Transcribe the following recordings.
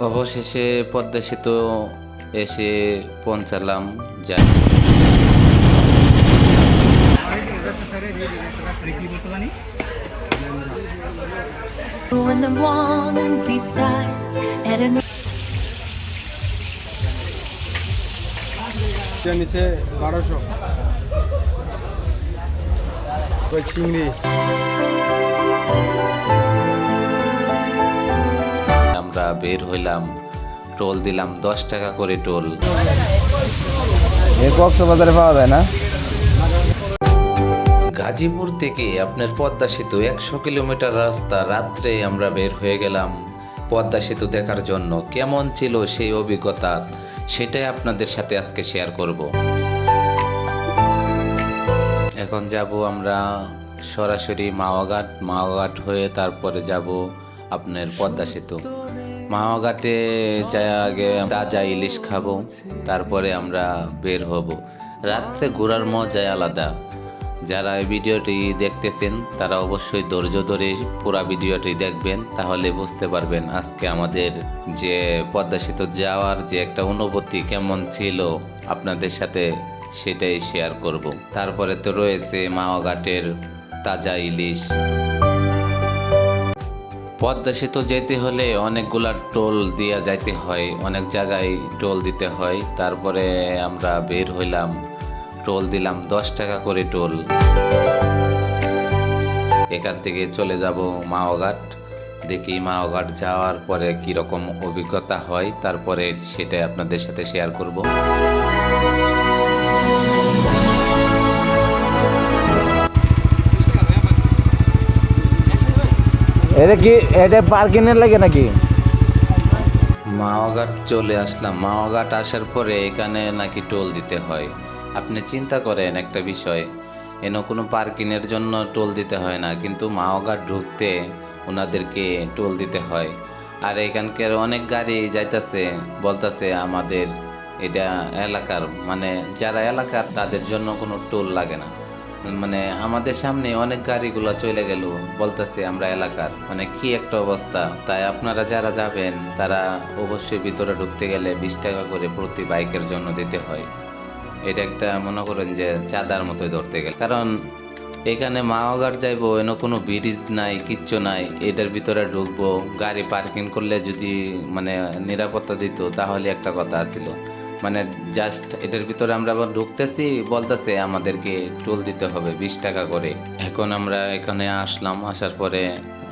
অবশেষে পদ্মা সেতু এসে পৌঁছালাম। যাই When the morning beats us at a নিচে 1200 চিংড়ি। আমরা বের হইলাম, টোল দিলাম 10 টাকা করে টোল। কক্সবাজারে পাওয়া যায় না। গাজীপুর থেকে আপনার পদ্মা সেতু 100 কিলোমিটার রাস্তা, রাত্রে আমরা বের হয়ে গেলাম পদ্মা সেতু দেখার জন্য। কেমন ছিল সেই অভিজ্ঞতা, সেটাই আপনাদের সাথে আজকে শেয়ার করব। এখন যাব আমরা সরাসরি মাওয়াঘাট হয়ে তারপরে যাব আপনার পদ্মা সেতু। মাওয়াঘাটে যাই আগে তাজা ইলিশ খাবো, তারপরে আমরা বের হব। রাত্রে ঘোরার মজাই আলাদা। যারা এই ভিডিওটি দেখতেছেন তারা অবশ্যই ধৈর্য ধরে পুরো ভিডিওটি দেখবেন, তাহলে বুঝতে পারবেন আজকে আমাদের যে পদ্মা সেতু যাওয়ার যে একটা অনুভূতি কেমন ছিল আপনাদের সাথে সেটাই শেয়ার করব। তারপরে তো রয়েছে মাওয়াঘাটের তাজা ইলিশ। পদ্মা সেতু যেতে হলে অনেকগুলা টোল দিয়া যাইতে হয়, অনেক জায়গায় টোল দিতে হয়। তারপরে আমরা বের হইলাম, টোল দিলাম 10 টাকা করে টোল। এখান থেকে চলে যাব মাওয়াঘাট। দেখি মাওয়াঘাট যাওয়ার পরে কীরকম অভিজ্ঞতা হয়, তারপরে সেটাই আপনাদের সাথে শেয়ার করব। এটা পার্কিংয়ের লাগে নাকি? মাওয়াঘাট চলে আসলাম। মাওয়াঘাট আসার পরে এখানে নাকি টোল দিতে হয়। আপনি চিন্তা করেন একটা বিষয়, কোনো পার্কিংয়ের জন্য টোল দিতে হয় না, কিন্তু মাওয়াঘাট ঢুকতে ওনাদেরকে টোল দিতে হয়। আর এখানকার অনেক গাড়ি যাইতেছে, বলতেছে আমাদের এটা এলাকার, মানে যারা এলাকার তাদের জন্য কোনো টোল লাগে না। মানে আমাদের সামনে অনেক গাড়িগুলো চলে গেল, বলতেছে আমরা এলাকার, মানে কি একটা অবস্থা। তাই আপনারা যারা যাবেন তারা অবশ্যই ভিতরে ঢুকতে গেলে 20 টাকা করে প্রতি বাইকের জন্য দিতে হয়। এটা একটা মনে করেন যে চাঁদার মতোই ধরতে গেলে, কারণ এখানে মাওয়াঘাট যাইবো, কোনো ব্রিজ নাই, কিচ্ছু নাই। এটার ভিতরে ঢুকবো, গাড়ি পার্কিং করলে যদি মানে নিরাপত্তা দিত তাহলে একটা কথা ছিল। মানে জাস্ট এটার ভিতরে আমরা আবার ঢুকতেছি, বলতেছে আমাদেরকে টোল দিতে হবে 20 টাকা করে। এখন আমরা এখানে আসলাম, আসার পরে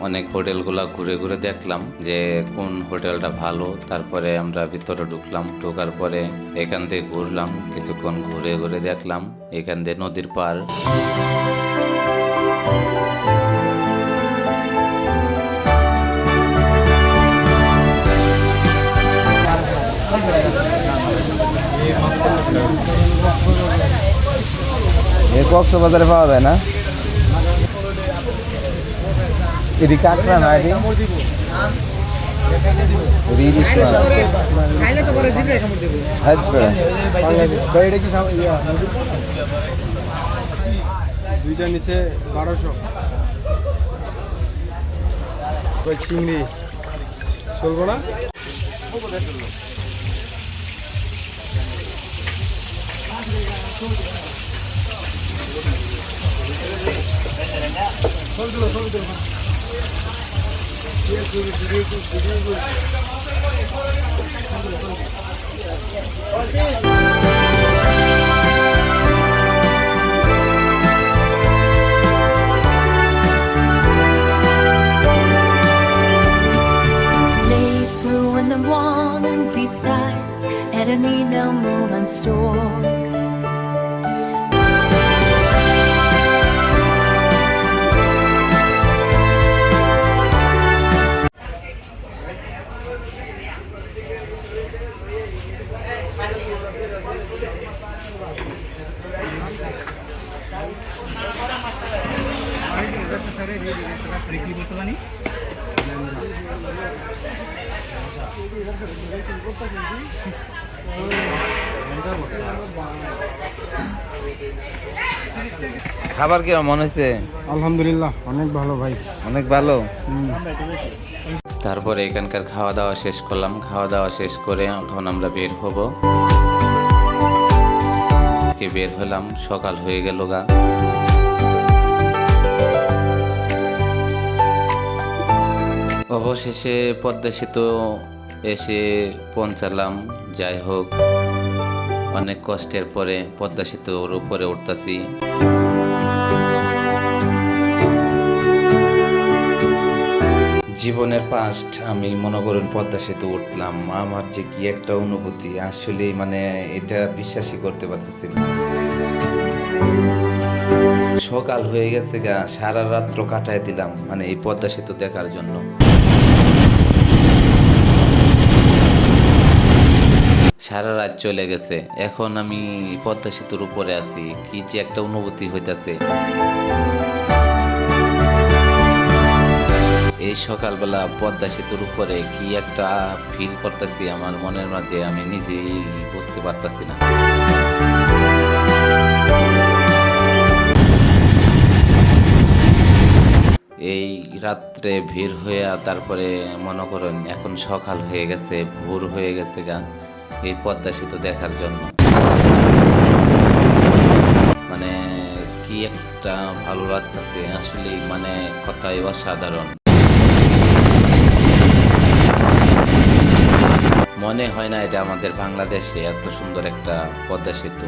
অনেক হোটেলগুলো ঘুরে ঘুরে দেখলাম যে কোন হোটেলটা ভালো। তারপরে আমরা ভিতরে ঢুকলাম, ঢোকার পরে এখান থেকে ঘুরলাম, কিছুক্ষণ ঘুরে ঘুরে দেখলাম এখান দিয়ে নদীর পার। কক্সবাজারে পাওয়া যায় না। এটি কাঁকড়া না, এটি দুইটা নিচে 1200 চিংড়ি। চলবো না? late blue when the morning beats us at a needle moving store. খাবার কি মনে হয়েছে? আলহামদুলিল্লাহ অনেক ভালো ভাই, অনেক ভালো। তারপরে এখানকার খাওয়া দাওয়া শেষ করলাম, খাওয়া দাওয়া শেষ করে এখন আমরা বের হব। বের হলাম, সকাল হয়ে গেল গা। অবশেষে পদ্মা সেতু এসে পৌঁছালাম। যাই হোক, অনেক কষ্টের পরে পদ্মা সেতুর উপরে উঠতেছি। জীবনের ফার্স্ট আমি মনে করুন পদ্মা সেতু উঠলাম। আমার যে কি একটা অনুভূতি, আসলে মানে এটা বিশ্বাসই করতে পারতেছি না। সকাল হয়ে গেছে গা, সারা রাত্র কাটায় দিলাম মানে এই পদ্মা সেতু দেখার জন্য। সারা রাত চলে গেছে, এখন আমি পদ্মা সেতুর উপরে আছি, কি যে একটা অনুভূতি হইতাছে। এই সকালবেলা পদ্মা সেতুর উপরে কি একটা ফিল করতেছি আমার মনের মাঝে, আমি নিজেই বুঝতে পারতাছি না। এই রাত্রে ভিড় হয়ে তারপরে মনে করেন এখন সকাল হয়ে গেছে, ভোর হয়ে গেছে গা, এই পদ্মা সেতু দেখার জন্য। মানে কি একটা ভালো লাগতেছে আসলে, মানে কথাই অসাধারণ। মনে হয় না এটা আমাদের বাংলাদেশে এত সুন্দর একটা পদ্মা সেতু।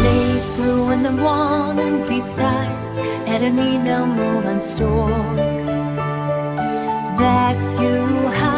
Late blue and the warning beats eyes at an email move and stork that you have